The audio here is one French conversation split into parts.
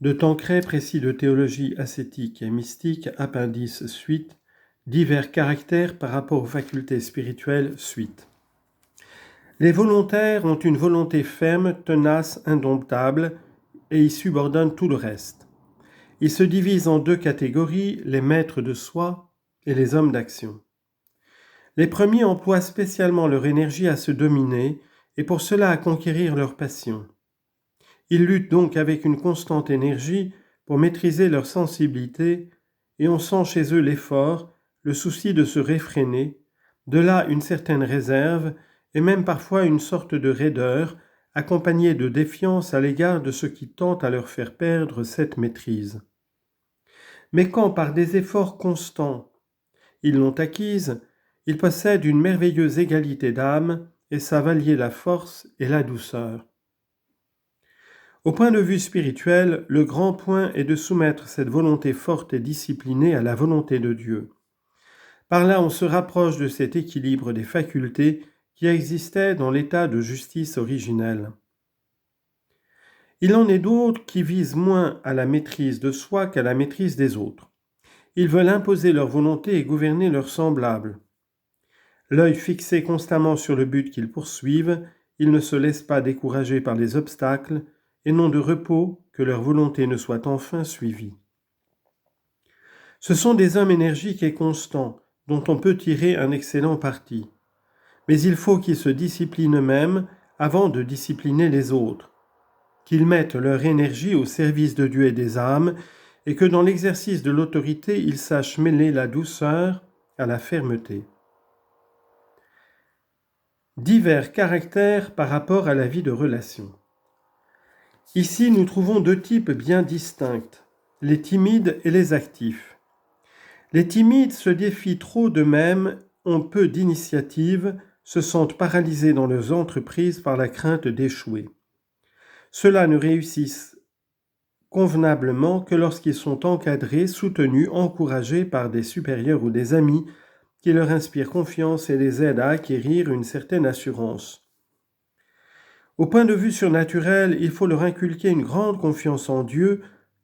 De Tancret, précis de théologie ascétique et mystique, appendice suite, divers caractères par rapport aux facultés spirituelles suite. Les volontaires ont une volonté ferme, tenace, indomptable, et y subordonnent tout le reste. Ils se divisent en deux catégories, les maîtres de soi et les hommes d'action. Les premiers emploient spécialement leur énergie à se dominer et pour cela à conquérir leur passion. Ils luttent donc avec une constante énergie pour maîtriser leur sensibilité et on sent chez eux l'effort, le souci de se réfréner, de là une certaine réserve et même parfois une sorte de raideur accompagnée de défiance à l'égard de ceux qui tentent à leur faire perdre cette maîtrise. Mais quand par des efforts constants ils l'ont acquise, ils possèdent une merveilleuse égalité d'âme et savent allier la force et la douceur. Au point de vue spirituel, le grand point est de soumettre cette volonté forte et disciplinée à la volonté de Dieu. Par là, on se rapproche de cet équilibre des facultés qui existait dans l'état de justice originel. Il en est d'autres qui visent moins à la maîtrise de soi qu'à la maîtrise des autres. Ils veulent imposer leur volonté et gouverner leurs semblables. L'œil fixé constamment sur le but qu'ils poursuivent, ils ne se laissent pas décourager par les obstacles et n'ont de repos que leur volonté ne soit enfin suivie. Ce sont des hommes énergiques et constants dont on peut tirer un excellent parti. Mais il faut qu'ils se disciplinent eux-mêmes avant de discipliner les autres, qu'ils mettent leur énergie au service de Dieu et des âmes et que dans l'exercice de l'autorité, ils sachent mêler la douceur à la fermeté. Divers caractères par rapport à la vie de relation. Ici, nous trouvons deux types bien distincts, les timides et les actifs. Les timides se défient trop d'eux-mêmes, ont peu d'initiative, se sentent paralysés dans leurs entreprises par la crainte d'échouer. Ceux-là ne réussissent convenablement que lorsqu'ils sont encadrés, soutenus, encouragés par des supérieurs ou des amis qui leur inspirent confiance et les aident à acquérir une certaine assurance. Au point de vue surnaturel, il faut leur inculquer une grande confiance en Dieu,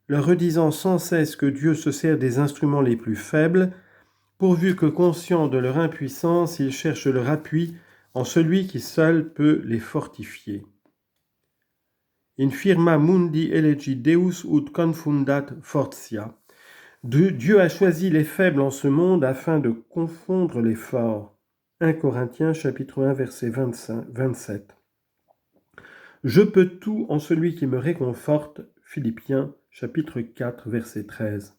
leur redisant sans cesse que Dieu se sert des instruments les plus faibles, pourvu que conscients de leur impuissance, ils cherchent leur appui en celui qui seul peut les fortifier. In firma mundi elegit Deus ut confundat fortia. Dieu a choisi les faibles en ce monde afin de confondre les forts. 1 Corinthiens chapitre 1 verset 27. Je peux tout en celui qui me réconforte. Philippiens chapitre 4 verset 13.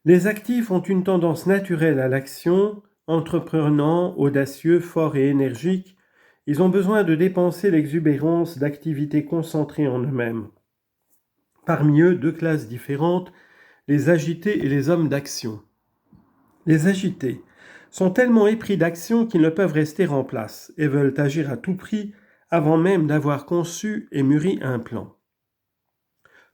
Les actifs ont une tendance naturelle à l'action, entreprenants, audacieux, forts et énergiques. Ils ont besoin de dépenser l'exubérance d'activités concentrées en eux-mêmes. Parmi eux, deux classes différentes, les agités et les hommes d'action. Les agités sont tellement épris d'action qu'ils ne peuvent rester en place et veulent agir à tout prix avant même d'avoir conçu et mûri un plan.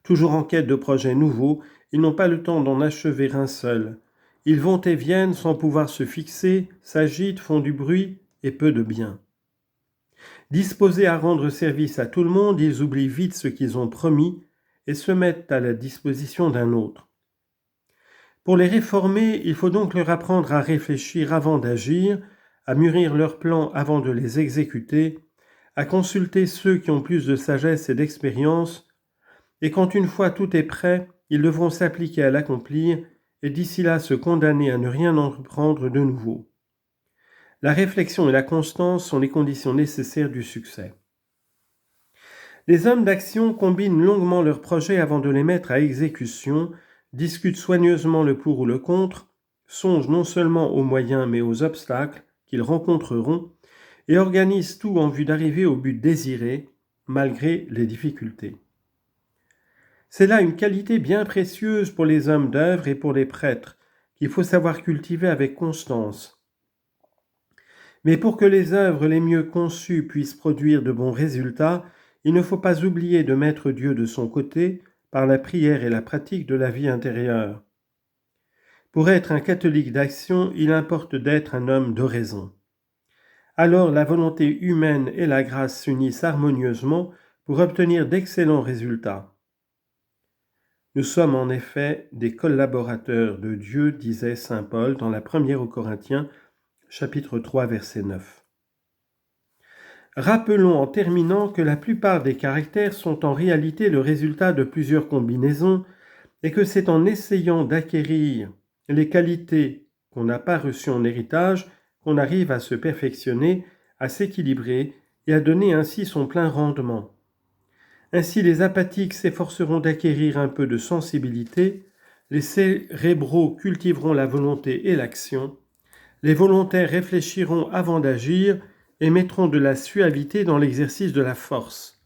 Toujours en quête de projets nouveaux, ils n'ont pas le temps d'en achever un seul. Ils vont et viennent sans pouvoir se fixer, s'agitent, font du bruit et peu de bien. Disposés à rendre service à tout le monde, ils oublient vite ce qu'ils ont promis et se mettent à la disposition d'un autre. Pour les réformer, il faut donc leur apprendre à réfléchir avant d'agir, à mûrir leurs plans avant de les exécuter, à consulter ceux qui ont plus de sagesse et d'expérience, et quand une fois tout est prêt, ils devront s'appliquer à l'accomplir et d'ici là se condamner à ne rien entreprendre de nouveau. La réflexion et la constance sont les conditions nécessaires du succès. Les hommes d'action combinent longuement leurs projets avant de les mettre à exécution, discutent soigneusement le pour ou le contre, songent non seulement aux moyens mais aux obstacles qu'ils rencontreront et organisent tout en vue d'arriver au but désiré, malgré les difficultés. C'est là une qualité bien précieuse pour les hommes d'œuvre et pour les prêtres, qu'il faut savoir cultiver avec constance. Mais pour que les œuvres les mieux conçues puissent produire de bons résultats, il ne faut pas oublier de mettre Dieu de son côté par la prière et la pratique de la vie intérieure. Pour être un catholique d'action, il importe d'être un homme d'oraison. Alors la volonté humaine et la grâce s'unissent harmonieusement pour obtenir d'excellents résultats. Nous sommes en effet des collaborateurs de Dieu, disait saint Paul dans la première aux Corinthiens, chapitre 3, verset 9. Rappelons en terminant que la plupart des caractères sont en réalité le résultat de plusieurs combinaisons et que c'est en essayant d'acquérir les qualités qu'on n'a pas reçues en héritage qu'on arrive à se perfectionner, à s'équilibrer et à donner ainsi son plein rendement. Ainsi, les apathiques s'efforceront d'acquérir un peu de sensibilité, les cérébraux cultiveront la volonté et l'action, les volontaires réfléchiront avant d'agir et mettront de la suavité dans l'exercice de la force.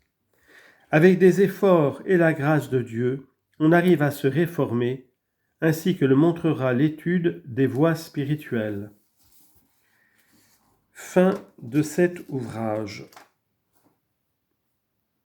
Avec des efforts et la grâce de Dieu, on arrive à se réformer, ainsi que le montrera l'étude des voies spirituelles. Fin de cet ouvrage.